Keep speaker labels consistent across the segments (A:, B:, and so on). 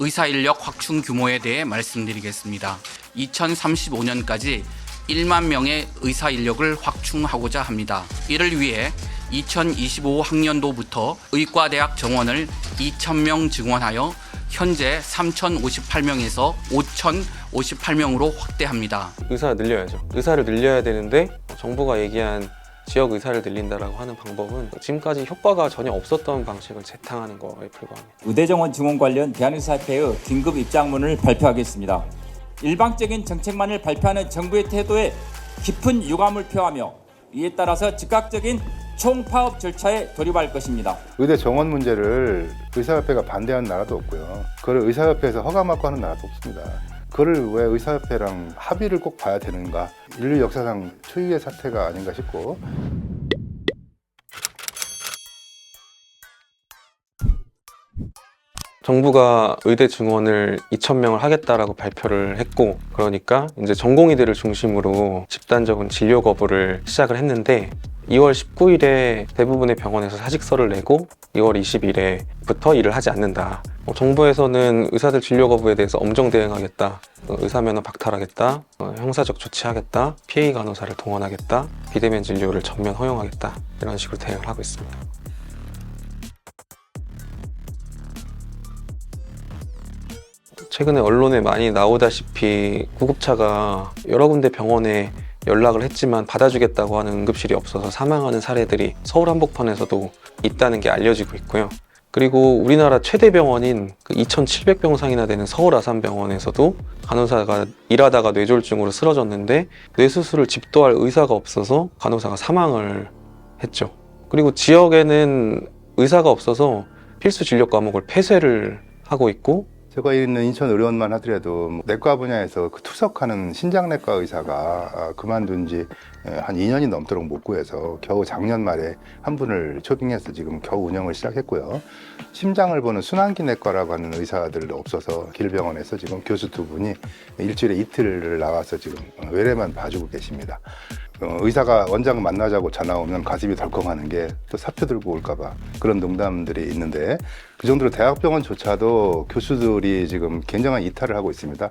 A: 의사 인력 확충 규모에 대해 말씀드리겠습니다. 2035년까지 1만 명의 의사 인력을 확충하고자 합니다. 이를 위해 2025학년도부터 의과대학 정원을 2,000명 증원하여 현재 3,058명에서 5,058명으로 확대합니다.
B: 의사 늘려야죠. 의사를 늘려야 되는데 정부가 얘기한 지역 의사를 늘린다라고 하는 방법은 지금까지 효과가 전혀 없었던 방식을 재탕하는 거에 불과합니다.
C: 의대정원 증원 관련 대한의사협회의 긴급 입장문을 발표하겠습니다. 일방적인 정책만을 발표하는 정부의 태도에 깊은 유감을 표하며 이에 따라서 즉각적인 총파업 절차에 돌입할 것입니다.
D: 의대 정원 문제를 의사협회가 반대하는 나라도 없고요. 그걸 의사협회에서 허가받고 하는 나라도 없습니다. 그걸 왜 의사협회랑 합의를 꼭 봐야 되는가? 인류 역사상 초유의 사태가 아닌가 싶고.
B: 정부가 의대 증원을 2,000명을 하겠다라고 발표를 했고, 그러니까 이제 전공의들을 중심으로 집단적인 진료 거부를 시작을 했는데 2월 19일에 대부분의 병원에서 사직서를 내고 2월 20일에부터 일을 하지 않는다. 정부에서는 의사들 진료 거부에 대해서 엄정 대응하겠다, 의사 면허 박탈하겠다, 형사적 조치하겠다, PA 간호사를 동원하겠다, 비대면 진료를 전면 허용하겠다, 이런 식으로 대응을 하고 있습니다. 최근에 언론에 많이 나오다시피 구급차가 여러 군데 병원에 연락을 했지만 받아주겠다고 하는 응급실이 없어서 사망하는 사례들이 서울 한복판에서도 있다는 게 알려지고 있고요. 그리고 우리나라 최대 병원인 2,700병상이나 되는 서울 아산병원에서도 간호사가 일하다가 뇌졸중으로 쓰러졌는데 뇌수술을 집도할 의사가 없어서 간호사가 사망을 했죠. 그리고 지역에는 의사가 없어서 필수 진료 과목을 폐쇄를 하고 있고,
D: 제가 있는 인천의료원만 하더라도 내과 분야에서 그 투석하는 신장내과 의사가 그만둔 지 한 2년이 넘도록 못 구해서 겨우 작년 말에 한 분을 초빙해서 지금 겨우 운영을 시작했고요. 심장을 보는 순환기내과라고 하는 의사들 없어서 길병원에서 지금 교수 2분이 일주일에 이틀을 나와서 지금 외래만 봐주고 계십니다. 의사가 원장 만나자고 전화 오면 가슴이 덜컹하는 게 또 사표 들고 올까봐 그런 농담들이 있는데, 그 정도로 대학병원조차도 교수들이 지금 굉장한 이탈을 하고 있습니다.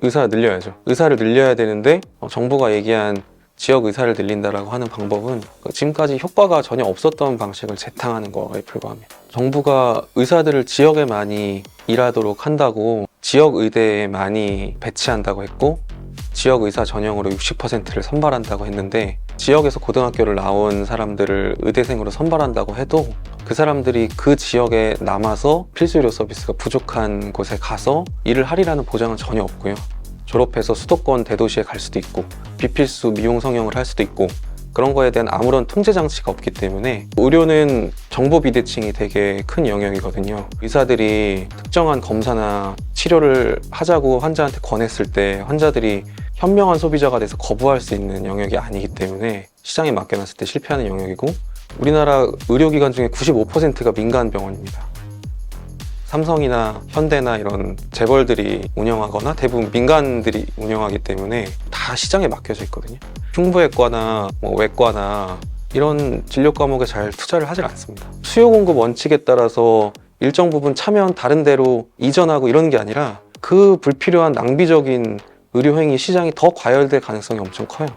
B: 의사 늘려야죠. 의사를 늘려야 되는데 정부가 얘기한 지역 의사를 늘린다라고 하는 방법은 지금까지 효과가 전혀 없었던 방식을 재탕하는 거에 불과합니다. 정부가 의사들을 지역에 많이 일하도록 한다고 지역 의대에 많이 배치한다고 했고, 지역 의사 전형으로 60%를 선발한다고 했는데, 지역에서 고등학교를 나온 사람들을 의대생으로 선발한다고 해도 그 사람들이 그 지역에 남아서 필수의료 서비스가 부족한 곳에 가서 일을 하리라는 보장은 전혀 없고요. 졸업해서 수도권 대도시에 갈 수도 있고 비필수 미용 성형을 할 수도 있고, 그런 거에 대한 아무런 통제 장치가 없기 때문에 의료는 정보 비대칭이 되게 큰 영역이거든요. 의사들이 특정한 검사나 치료를 하자고 환자한테 권했을 때 환자들이 현명한 소비자가 돼서 거부할 수 있는 영역이 아니기 때문에 시장에 맡겨놨을 때 실패하는 영역이고, 우리나라 의료기관 중에 95%가 민간 병원입니다. 삼성이나 현대나 이런 재벌들이 운영하거나 대부분 민간들이 운영하기 때문에 다 시장에 맡겨져 있거든요. 흉부외과나 외과나 이런 진료 과목에 잘 투자를 하질 않습니다. 수요 공급 원칙에 따라서 일정 부분 차면 다른 데로 이전하고 이런 게 아니라 그 불필요한 낭비적인 의료행위 시장이 더 과열될 가능성이 엄청 커요.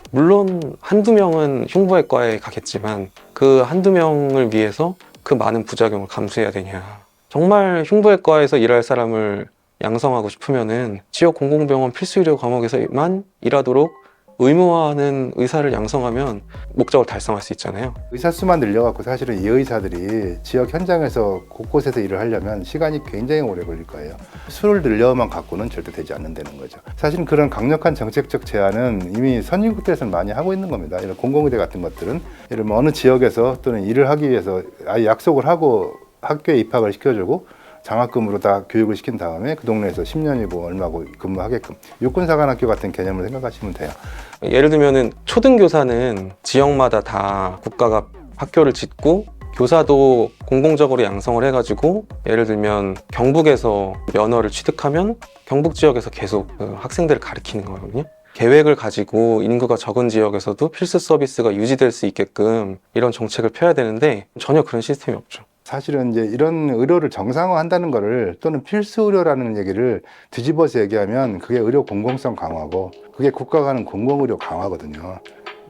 B: 물론 한두 명은 흉부외과에 가겠지만 그 한두 명을 위해서 그 많은 부작용을 감수해야 되냐. 정말 흉부외과에서 일할 사람을 양성하고 싶으면은 지역 공공병원 필수의료 과목에서만 일하도록 의무화하는 의사를 양성하면 목적을 달성할 수 있잖아요.
D: 의사 수만 늘려갖고 사실은 이 의사들이 지역 현장에서 곳곳에서 일을 하려면 시간이 굉장히 오래 걸릴 거예요. 수를 늘려만 갖고는 절대 되지 않는다는 거죠. 사실은 그런 강력한 정책적 제한은 이미 선진국들에서는 많이 하고 있는 겁니다. 이런 공공의대 같은 것들은 예를 들면 어느 지역에서 또는 일을 하기 위해서 아예 약속을 하고 학교에 입학을 시켜주고 장학금으로 다 교육을 시킨 다음에 그 동네에서 10년이고 얼마고 근무하게끔, 육군사관학교 같은 개념을 생각하시면 돼요.
B: 예를 들면은 초등교사는 지역마다 다 국가가 학교를 짓고 교사도 공공적으로 양성을 해가지고, 예를 들면 경북에서 면허를 취득하면 경북 지역에서 계속 학생들을 가르치는 거거든요. 계획을 가지고 인구가 적은 지역에서도 필수 서비스가 유지될 수 있게끔 이런 정책을 펴야 되는데 전혀 그런 시스템이 없죠.
D: 사실은 이제 이런 의료를 정상화한다는 거를 또는 필수 의료라는 얘기를 뒤집어서 얘기하면 그게 의료 공공성 강화고 그게 국가가 하는 공공의료 강화거든요.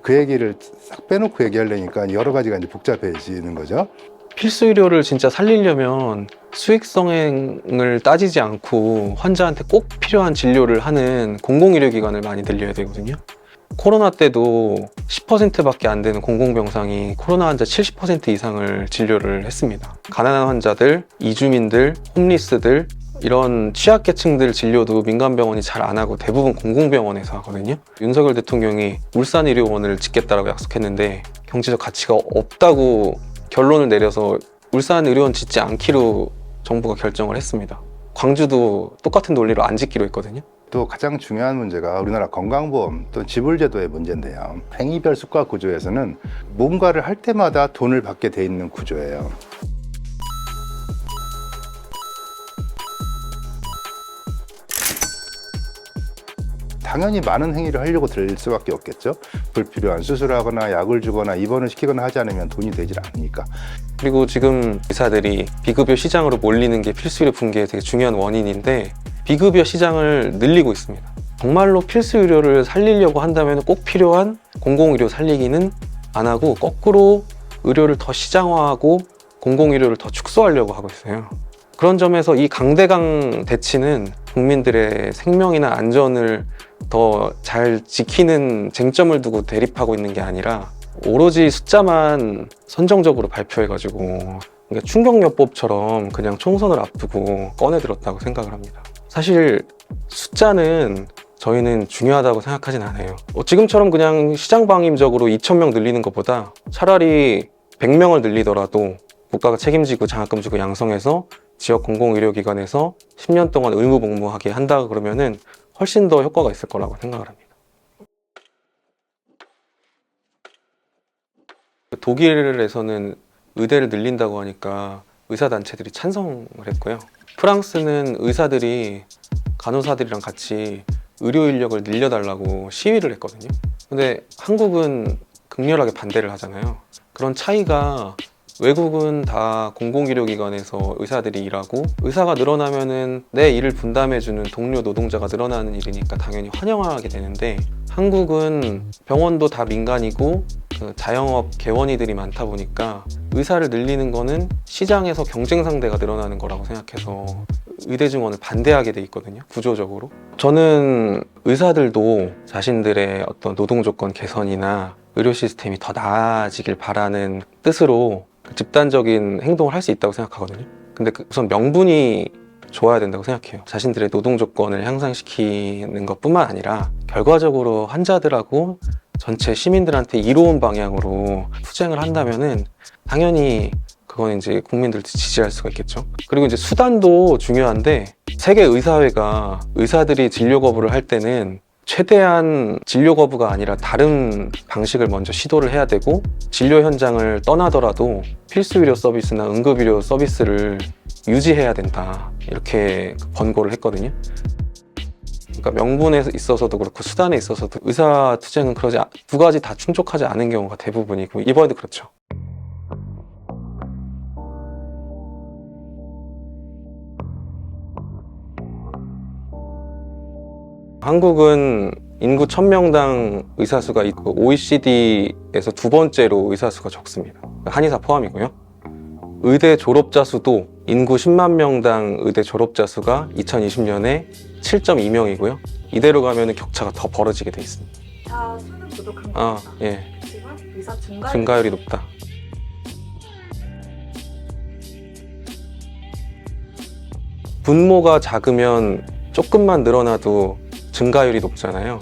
D: 그 얘기를 싹 빼놓고 얘기하려니까 여러 가지가 이제 복잡해지는 거죠.
B: 필수 의료를 진짜 살리려면 수익성을 따지지 않고 환자한테 꼭 필요한 진료를 하는 공공의료기관을 많이 늘려야 되거든요. 코로나 때도 10%밖에 안 되는 공공병상이 코로나 환자 70% 이상을 진료를 했습니다. 가난한 환자들, 이주민들, 홈리스들 이런 취약계층들 진료도 민간병원이 잘 안 하고 대부분 공공병원에서 하거든요. 윤석열 대통령이 울산의료원을 짓겠다라고 약속했는데 경제적 가치가 없다고 결론을 내려서 울산의료원 짓지 않기로 정부가 결정을 했습니다. 광주도 똑같은 논리로 안 짓기로 했거든요.
D: 또 가장 중요한 문제가 우리나라 건강보험 또 지불제도의 문제인데요. 행위별 수가 구조에서는 뭔가를 할 때마다 돈을 받게 돼 있는 구조예요. 당연히 많은 행위를 하려고 들 수밖에 없겠죠. 불필요한 수술을 하거나 약을 주거나 입원을 시키거나 하지 않으면 돈이 되질 않으니까.
B: 그리고 지금 의사들이 비급여 시장으로 몰리는 게 필수의료 붕괴의 되게 중요한 원인인데 비급여 시장을 늘리고 있습니다. 정말로 필수의료를 살리려고 한다면 꼭 필요한 공공의료 살리기는 안 하고 거꾸로 의료를 더 시장화하고 공공의료를 더 축소하려고 하고 있어요. 그런 점에서 이 강대강 대치는 국민들의 생명이나 안전을 더 잘 지키는 쟁점을 두고 대립하고 있는 게 아니라 오로지 숫자만 선정적으로 발표해가지고 그러니까 충격요법처럼 그냥 총선을 앞두고 꺼내들었다고 생각을 합니다. 사실 숫자는 저희는 중요하다고 생각하진 않아요. 지금처럼 그냥 시장방임적으로 2,000명 늘리는 것보다 차라리 100명을 늘리더라도 국가가 책임지고 장학금 주고 양성해서 지역 공공의료기관에서 10년 동안 의무복무하게 한다 그러면은 훨씬 더 효과가 있을 거라고 생각을 합니다. 독일에서는 의대를 늘린다고 하니까 의사단체들이 찬성을 했고요. 프랑스는 의사들이 간호사들이랑 같이 의료 인력을 늘려달라고 시위를 했거든요. 근데 한국은 극렬하게 반대를 하잖아요. 그런 차이가 외국은 다 공공의료기관에서 의사들이 일하고 의사가 늘어나면은 내 일을 분담해주는 동료 노동자가 늘어나는 일이니까 당연히 환영하게 되는데 한국은 병원도 다 민간이고 자영업 개원이들이 많다 보니까 의사를 늘리는 거는 시장에서 경쟁 상대가 늘어나는 거라고 생각해서 의대 증원을 반대하게 돼 있거든요, 구조적으로. 저는 의사들도 자신들의 어떤 노동 조건 개선이나 의료 시스템이 더 나아지길 바라는 뜻으로 집단적인 행동을 할 수 있다고 생각하거든요. 근데 우선 명분이 좋아야 된다고 생각해요. 자신들의 노동 조건을 향상시키는 것뿐만 아니라 결과적으로 환자들하고 전체 시민들한테 이로운 방향으로 투쟁을 한다면은 당연히 그건 이제 국민들도 지지할 수가 있겠죠. 그리고 이제 수단도 중요한데 세계의사회가 의사들이 진료 거부를 할 때는 최대한 진료 거부가 아니라 다른 방식을 먼저 시도를 해야 되고 진료 현장을 떠나더라도 필수의료 서비스나 응급의료 서비스를 유지해야 된다 이렇게 권고를 했거든요. 그러니까 명분에 있어서도 그렇고 수단에 있어서도 의사 투쟁은 두 가지 다 충족하지 않은 경우가 대부분이고 이번에도 그렇죠. 한국은 인구 1000명당 의사 수가 있고 OECD에서 두 번째로 의사 수가 적습니다. 한의사 포함이고요. 의대 졸업자 수도 인구 10만 명당 의대 졸업자 수가 2020년에 7.2명이고요. 이대로 가면 격차가 더 벌어지게 돼 있습니다.
E: 의사 수는 부족한 겁니다.
B: 예.
E: 하지만 의사
B: 증가율이 높다. 분모가 작으면 조금만 늘어나도 증가율이 높잖아요.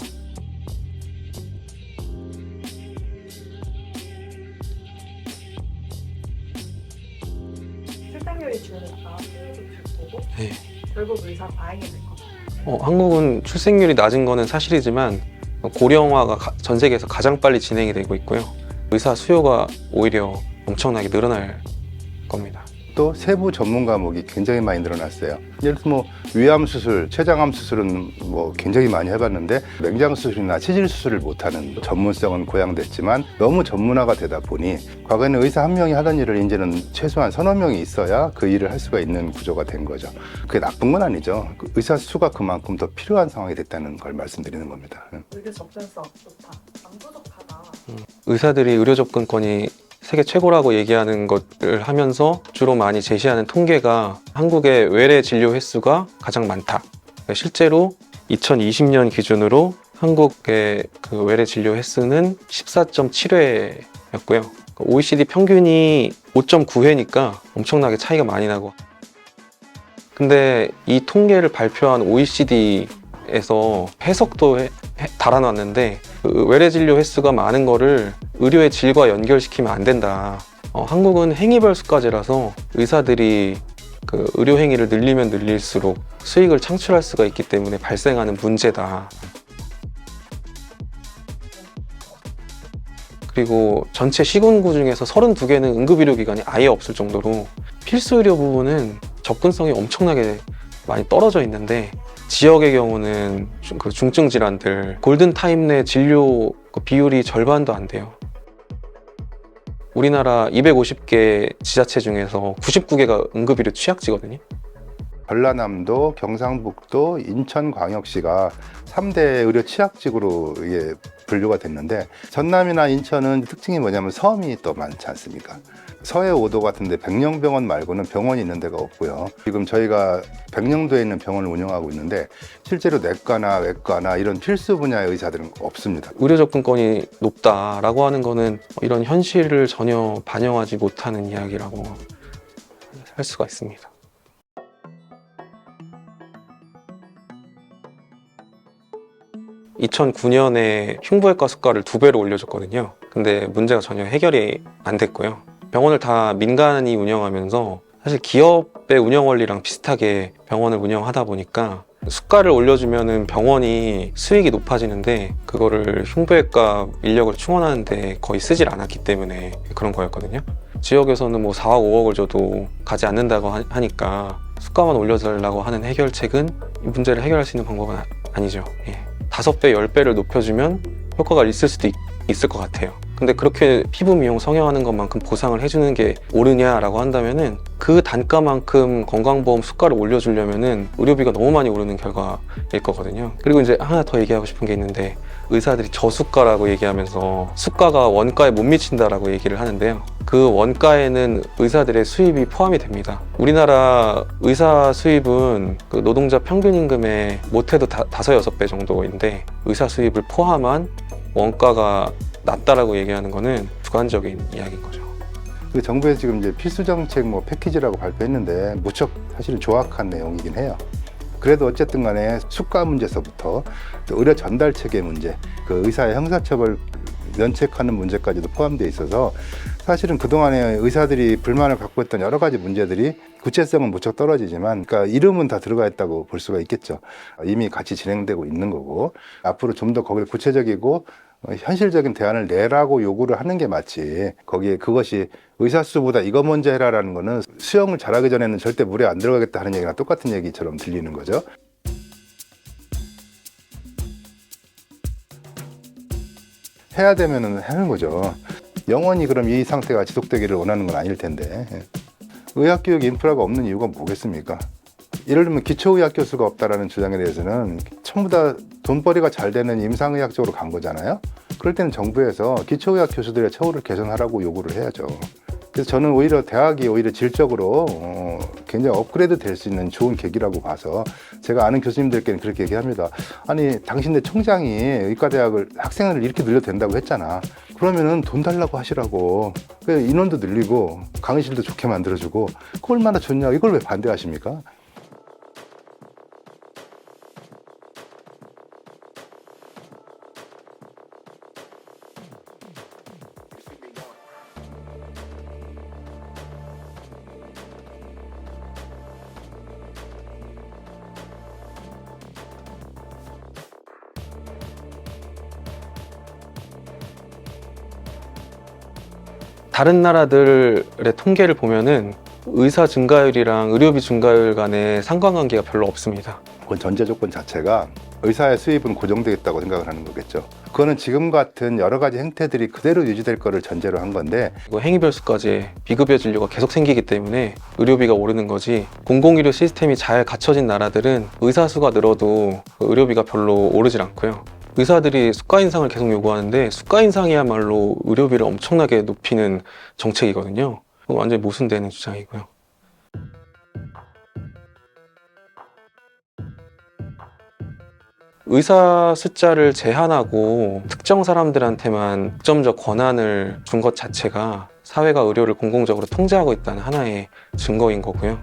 E: 출생률이 줄으니까 수요도 줄 거고
B: 네.
E: 결국 의사 과잉이 될 겁니다.
B: 한국은 출생률이 낮은 거는 사실이지만 고령화가 전 세계에서 가장 빨리 진행이 되고 있고요. 의사 수요가 오히려 엄청나게 늘어날 겁니다.
D: 또 세부 전문 과목이 굉장히 많이 늘어났어요. 예를 들어 뭐 위암 수술, 췌장암 수술은 뭐 굉장히 많이 해봤는데 맹장 수술이나 치질 수술을 못하는 전문성은 고양됐지만 너무 전문화가 되다 보니 과거에는 의사 한 명이 하던 일을 이제는 최소한 서너 명이 있어야 그 일을 할 수가 있는 구조가 된 거죠. 그게 나쁜 건 아니죠. 그 의사 수가 그만큼 더 필요한 상황이 됐다는 걸 말씀드리는 겁니다.
E: 의료 접근성 좋다. 안 부족하다.
B: 의사들이 의료 접근권이 세계 최고라고 얘기하는 것을 하면서 주로 많이 제시하는 통계가 한국의 외래 진료 횟수가 가장 많다. 실제로 2020년 기준으로 한국의 그 외래 진료 횟수는 14.7회였고요. OECD 평균이 5.9회니까 엄청나게 차이가 많이 나고. 근데 이 통계를 발표한 OECD에서 해석도 달아놨는데 그 외래 진료 횟수가 많은 거를 의료의 질과 연결시키면 안 된다. 한국은 행위별 수가제라서 의사들이 그 의료 행위를 늘리면 늘릴수록 수익을 창출할 수가 있기 때문에 발생하는 문제다. 그리고 전체 시군구 중에서 32개는 응급의료기관이 아예 없을 정도로 필수 의료 부분은 접근성이 엄청나게 많이 떨어져 있는데 지역의 경우는 그 중증 질환들 골든타임 내 진료 비율이 절반도 안 돼요. 우리나라 250개 지자체 중에서 99개가 응급의료 취약지거든요.
D: 전라남도, 경상북도, 인천광역시가 3대 의료 취약지구로 이게 분류가 됐는데 전남이나 인천은 특징이 뭐냐면 섬이 또 많지 않습니까? 서해 5도 같은데 백령병원 말고는 병원이 있는 데가 없고요. 지금 저희가 백령도에 있는 병원을 운영하고 있는데 실제로 내과나 외과나 이런 필수 분야의 의사들은 없습니다.
B: 의료 접근권이 높다라고 하는 거는 이런 현실을 전혀 반영하지 못하는 이야기라고 할 수가 있습니다. (2009년에) 흉부외과 수가를 2배로 올려줬거든요. 근데 문제가 전혀 해결이 안 됐고요. 병원을 다 민간이 운영하면서 사실 기업의 운영 원리랑 비슷하게 병원을 운영하다 보니까 수가를 올려주면은 병원이 수익이 높아지는데 그거를 흉부외과 인력을 충원하는데 거의 쓰질 않았기 때문에 그런 거였거든요. 지역에서는 뭐 4억 5억을 줘도 가지 않는다고 하니까 수가만 올려달라고 하는 해결책은 이 문제를 해결할 수 있는 방법은 아니죠. 5배, 10배를 높여주면 효과가 있을 수도 있을 것 같아요. 근데 그렇게 피부 미용 성형하는 것만큼 보상을 해주는 게 옳으냐라고 한다면은 그 단가만큼 건강보험 수가를 올려주려면은 의료비가 너무 많이 오르는 결과일 거거든요. 그리고 이제 하나 더 얘기하고 싶은 게 있는데 의사들이 저수가라고 얘기하면서 수가가 원가에 못 미친다라고 얘기를 하는데요. 그 원가에는 의사들의 수입이 포함이 됩니다. 우리나라 의사 수입은 그 노동자 평균 임금의 못해도 5-6배 정도인데 의사 수입을 포함한 원가가 낮다라고 얘기하는 거는 주관적인 이야기인 거죠.
D: 그 정부에서 지금 이제 필수 정책 뭐 패키지라고 발표했는데 무척 사실은 조악한 내용이긴 해요. 그래도 어쨌든 간에 수가 문제서부터 또 의료 전달 체계 문제, 그 의사의 형사처벌 면책하는 문제까지도 포함되어 있어서 사실은 그동안에 의사들이 불만을 갖고 있던 여러 가지 문제들이 구체성은 무척 떨어지지만 그러니까 이름은 다 들어가 있다고 볼 수가 있겠죠. 이미 같이 진행되고 있는 거고 앞으로 좀 더 거기에 구체적이고 현실적인 대안을 내라고 요구를 하는 게 맞지 거기에 그것이 의사수보다 이거 먼저 해라라는 거는 수영을 잘하기 전에는 절대 물에 안 들어가겠다 하는 얘기랑 똑같은 얘기처럼 들리는 거죠. 해야 되면은 하는 거죠. 영원히 그럼 이 상태가 지속되기를 원하는 건 아닐 텐데 의학교육 인프라가 없는 이유가 뭐겠습니까? 예를 들면 기초의학 교수가 없다라는 주장에 대해서는 전부 다 돈벌이가 잘 되는 임상의학 쪽으로 간 거잖아요. 그럴 때는 정부에서 기초의학 교수들의 처우를 개선하라고 요구를 해야죠. 그래서 저는 오히려 대학이 오히려 질적으로 굉장히 업그레이드 될 수 있는 좋은 계기라고 봐서 제가 아는 교수님들께는 그렇게 얘기합니다. 아니 당신네 총장이 의과대학을 학생을 이렇게 늘려도 된다고 했잖아. 그러면은 돈 달라고 하시라고. 인원도 늘리고 강의실도 좋게 만들어주고 그거 얼마나 좋냐. 이걸 왜 반대하십니까?
B: 다른 나라들의 통계를 보면은 의사 증가율이랑 의료비 증가율 간의 상관관계가 별로 없습니다.
D: 그 전제 조건 자체가 의사의 수입은 고정되겠다고 생각을 하는 거겠죠. 그거는 지금 같은 여러 가지 행태들이 그대로 유지될 거를 전제로 한 건데
B: 그리고 행위별수까지 비급여 진료가 계속 생기기 때문에 의료비가 오르는 거지, 공공의료 시스템이 잘 갖춰진 나라들은 의사 수가 늘어도 의료비가 별로 오르질 않고요. 의사들이 수가 인상을 계속 요구하는데 수가 인상이야말로 의료비를 엄청나게 높이는 정책이거든요. 완전히 모순되는 주장이고요. 의사 숫자를 제한하고 특정 사람들한테만 독점적 권한을 준 것 자체가 사회가 의료를 공공적으로 통제하고 있다는 하나의 증거인 거고요.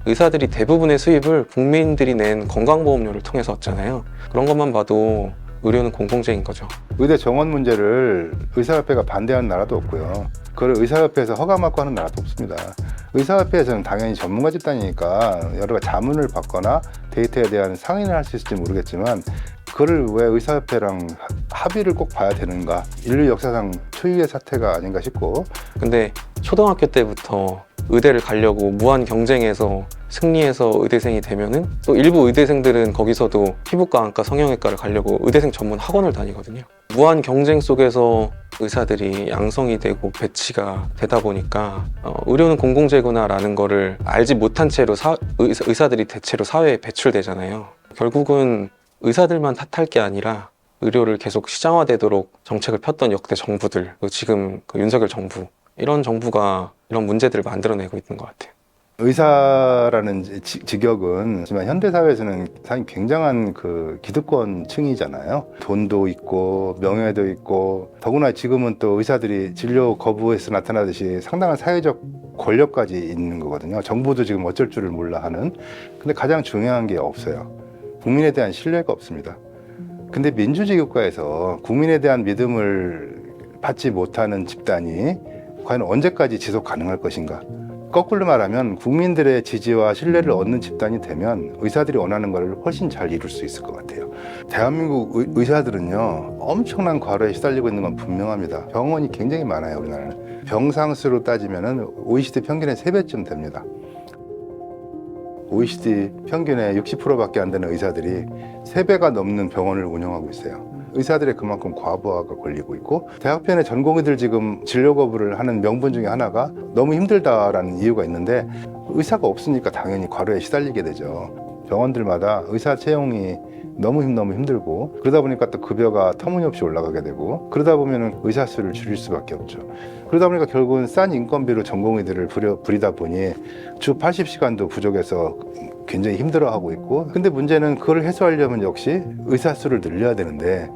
B: 의사들이 대부분의 수입을 국민들이 낸 건강보험료를 통해서 얻잖아요. 그런 것만 봐도 의료는 공공재인 거죠.
D: 의대 정원 문제를 의사협회가 반대하는 나라도 없고요. 그걸 의사협회에서 허가받고 하는 나라도 없습니다. 의사협회에서는 당연히 전문가 집단이니까 여러 가지 자문을 받거나 데이터에 대한 상의를 할 수 있을지 모르겠지만 그걸 왜 의사협회랑 합의를 꼭 봐야 되는가? 인류 역사상 초유의 사태가 아닌가 싶고.
B: 근데 초등학교 때부터 의대를 가려고 무한 경쟁에서 승리해서 의대생이 되면은 또 일부 의대생들은 거기서도 피부과, 안과, 성형외과를 가려고 의대생 전문 학원을 다니거든요. 무한 경쟁 속에서 의사들이 양성이 되고 배치가 되다 보니까 의료는 공공재구나라는 거를 알지 못한 채로 의사들이 대체로 사회에 배출되잖아요. 결국은 의사들만 탓할 게 아니라 의료를 계속 시장화되도록 정책을 폈던 역대 정부들, 지금 윤석열 정부, 이런 정부가 이런 문제들을 만들어내고 있는 것 같아요.
D: 의사라는 직역은 하지만 현대사회에서는 사실 굉장한 그 기득권층이잖아요. 돈도 있고 명예도 있고, 더구나 지금은 또 의사들이 진료 거부에서 나타나듯이 상당한 사회적 권력까지 있는 거거든요. 정부도 지금 어쩔 줄을 몰라 하는. 근데 가장 중요한 게 없어요. 국민에 대한 신뢰가 없습니다. 근데 민주주의 국가에서 국민에 대한 믿음을 받지 못하는 집단이 과연 언제까지 지속 가능할 것인가? 거꾸로 말하면 국민들의 지지와 신뢰를 얻는 집단이 되면 의사들이 원하는 것을 훨씬 잘 이룰 수 있을 것 같아요. 대한민국 의사들은요, 엄청난 과로에 시달리고 있는 건 분명합니다. 병원이 굉장히 많아요, 우리나라는. 병상수로 따지면 OECD 평균의 3배쯤 됩니다. OECD 평균의 60%밖에 안 되는 의사들이 3배가 넘는 병원을 운영하고 있어요. 의사들의 그만큼 과부하가 걸리고 있고, 대학병원의 전공의들 지금 진료 거부를 하는 명분 중에 하나가 너무 힘들다라는 이유가 있는데, 의사가 없으니까 당연히 과로에 시달리게 되죠. 병원들마다 의사 채용이 너무 힘들고, 그러다 보니까 또 급여가 터무니없이 올라가게 되고, 그러다 보면 의사 수를 줄일 수밖에 없죠. 그러다 보니까 결국은 싼 인건비로 전공의들을 부리다 보니 주 80시간도 부족해서 굉장히 힘들어하고 있고, 근데 문제는 그걸 해소하려면 역시 의사 수를 늘려야 되는데,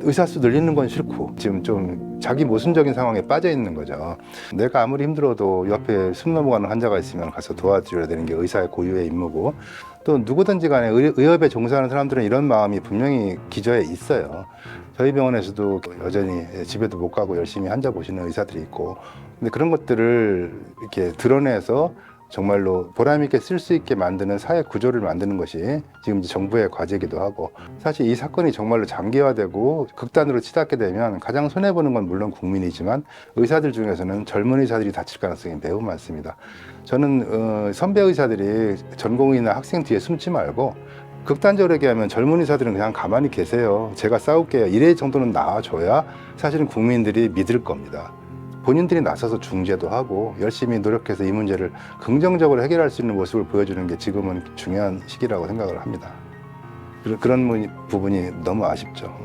D: 의사 수 늘리는 건 싫고 지금 좀 자기 모순적인 상황에 빠져 있는 거죠. 내가 아무리 힘들어도 옆에 숨 넘어가는 환자가 있으면 가서 도와줘야 되는 게 의사의 고유의 임무고, 또 누구든지 간에 의협에 종사하는 사람들은 이런 마음이 분명히 기저에 있어요. 저희 병원에서도 여전히 집에도 못 가고 열심히 환자 보시는 의사들이 있고, 근데 그런 것들을 이렇게 드러내서 정말로 보람있게 쓸 수 있게 만드는 사회 구조를 만드는 것이 지금 정부의 과제이기도 하고, 사실 이 사건이 정말로 장기화되고 극단으로 치닫게 되면 가장 손해보는 건 물론 국민이지만 의사들 중에서는 젊은 의사들이 다칠 가능성이 매우 많습니다. 저는 선배 의사들이 전공의나 학생 뒤에 숨지 말고 극단적으로 얘기하면 젊은 의사들은 그냥 가만히 계세요. 제가 싸울게요. 이래 정도는 나와줘야 사실은 국민들이 믿을 겁니다. 본인들이 나서서 중재도 하고 열심히 노력해서 이 문제를 긍정적으로 해결할 수 있는 모습을 보여주는 게 지금은 중요한 시기라고 생각을 합니다. 그런 부분이 너무 아쉽죠.